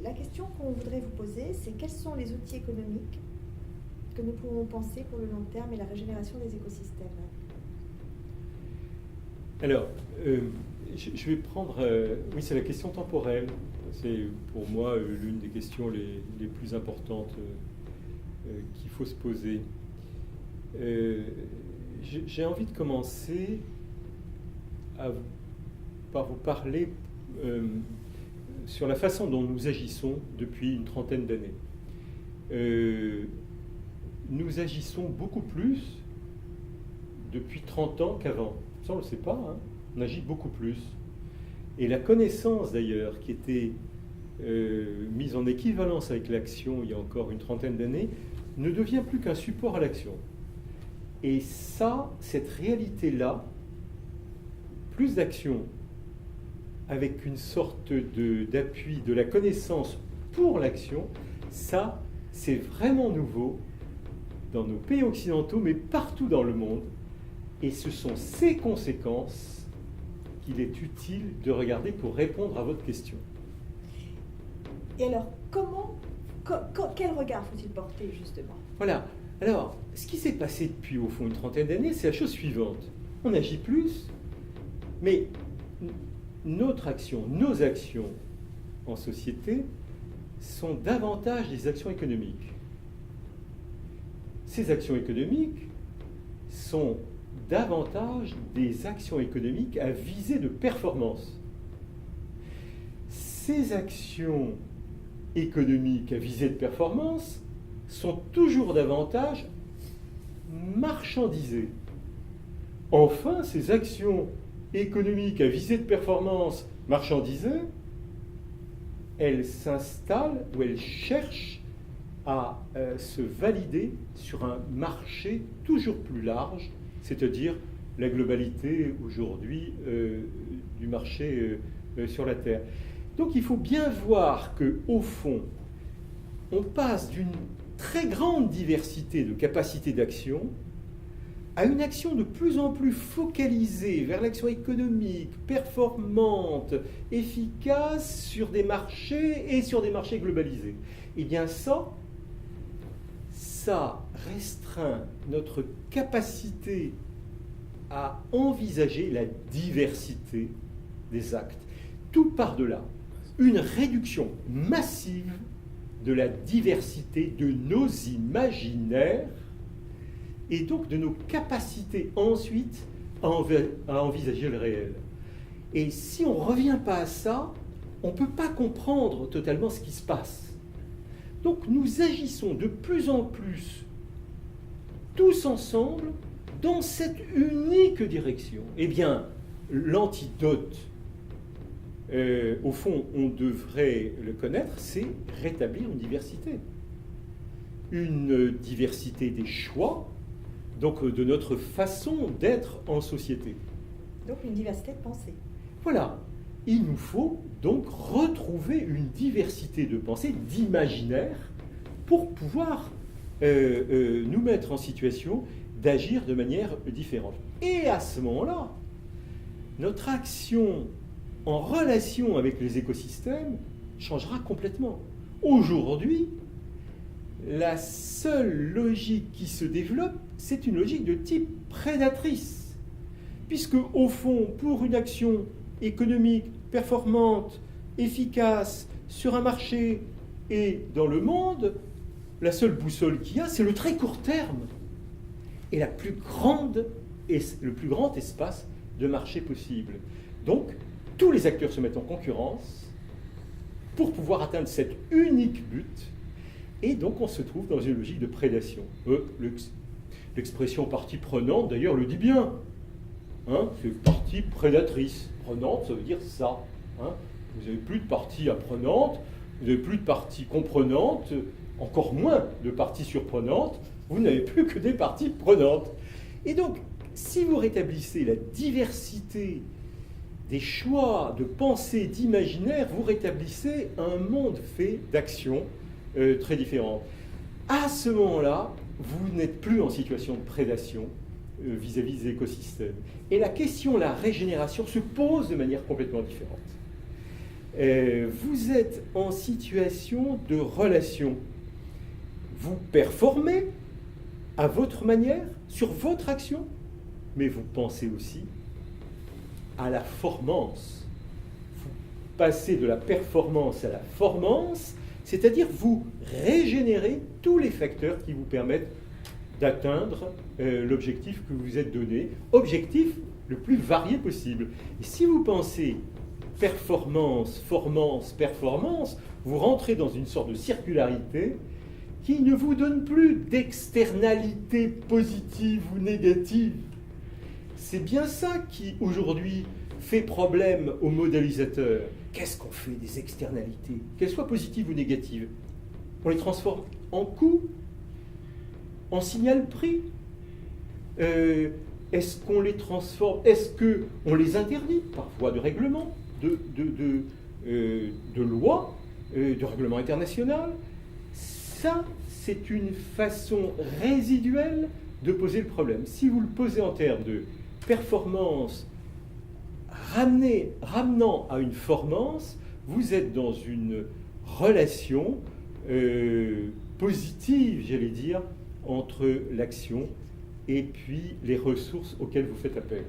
la question qu'on voudrait vous poser, c'est quels sont les outils économiques que nous pouvons penser pour le long terme et la régénération des écosystèmes? Alors, je vais prendre... oui, c'est la question temporelle. C'est pour moi l'une des questions les plus importantes qu'il faut se poser. J'ai envie de commencer par vous parler sur la façon dont nous agissons depuis une trentaine d'années. Nous agissons beaucoup plus depuis 30 ans qu'avant. Ça, on ne le sait pas, hein. On agit beaucoup plus. Et la connaissance, d'ailleurs, qui était mise en équivalence avec l'action il y a encore une trentaine d'années, ne devient plus qu'un support à l'action. Et ça, cette réalité-là, plus d'action, avec une sorte d'appui de la connaissance pour l'action, ça, c'est vraiment nouveau dans nos pays occidentaux, mais partout dans le monde. Et ce sont ces conséquences qu'il est utile de regarder pour répondre à votre question. Et alors, quel regard faut-il porter, justement? Voilà. Alors, ce qui s'est passé depuis, au fond, une trentaine d'années, c'est la chose suivante. On agit plus, mais notre action, nos actions en société sont davantage des actions économiques. Ces actions économiques sont davantage des actions économiques à visée de performance. Ces actions économiques à visée de performance sont toujours davantage marchandisées. Enfin, ces actions économiques à visée de performance marchandisées, elles s'installent ou elles cherchent à se valider sur un marché toujours plus large, c'est-à-dire la globalité aujourd'hui du marché sur la Terre. Donc il faut bien voir qu'au fond, on passe d'une très grande diversité de capacités d'action à une action de plus en plus focalisée vers l'action économique, performante, efficace sur des marchés et sur des marchés globalisés. Eh bien ça restreint notre capacité à envisager la diversité des actes. Tout par-delà, une réduction massive de la diversité de nos imaginaires et donc de nos capacités ensuite à envisager le réel. Et si on ne revient pas à ça, on ne peut pas comprendre totalement ce qui se passe. Donc nous agissons de plus en plus, tous ensemble, dans cette unique direction. Eh bien, l'antidote, au fond, on devrait le connaître, c'est rétablir une diversité. Une diversité des choix, donc de notre façon d'être en société. Donc une diversité de pensée. Voilà. Il nous faut donc retrouver une diversité de pensée, d'imaginaire, pour pouvoir nous mettre en situation d'agir de manière différente. Et à ce moment-là, notre action en relation avec les écosystèmes changera complètement. Aujourd'hui, la seule logique qui se développe, c'est une logique de type prédatrice. Puisque, au fond, pour une action économique, performante, efficace, sur un marché et dans le monde, la seule boussole qu'il y a, c'est le très court terme et le plus grand espace de marché possible. Donc, tous les acteurs se mettent en concurrence pour pouvoir atteindre cet unique but, et donc on se trouve dans une logique de prédation. L'expression partie prenante, d'ailleurs, le dit bien. Hein, c'est partie prédatrice. Prenante, ça veut dire ça. Hein. Vous n'avez plus de partie apprenante, vous n'avez plus de partie comprenante, encore moins de parties surprenantes, vous n'avez plus que des parties prenantes. Et donc, si vous rétablissez la diversité des choix, de pensée, d'imaginaire, vous rétablissez un monde fait d'actions très différentes. À ce moment-là, vous n'êtes plus en situation de prédation vis-à-vis des écosystèmes. Et la question de la régénération se pose de manière complètement différente. vous êtes en situation de relation. Vous performez à votre manière, sur votre action, mais vous pensez aussi à la formance. Vous passez de la performance à la formance, c'est-à-dire vous régénérez tous les facteurs qui vous permettent d'atteindre l'objectif que vous vous êtes donné, objectif le plus varié possible. Et si vous pensez performance, formance, performance, vous rentrez dans une sorte de circularité qui ne vous donne plus d'externalité positive ou négative. C'est bien ça qui, aujourd'hui, fait problème aux modélisateurs. Qu'est-ce qu'on fait des externalités, qu'elles soient positives ou négatives? On les transforme en coûts, en signal prix. Est-ce qu'on les transforme? Est-ce qu'on les interdit par voie de règlement, de loi, de règlement international? Ça, c'est une façon résiduelle de poser le problème. Si vous le posez en termes de performance, ramenant à une formance, vous êtes dans une relation positive, j'allais dire, entre l'action et puis les ressources auxquelles vous faites appel.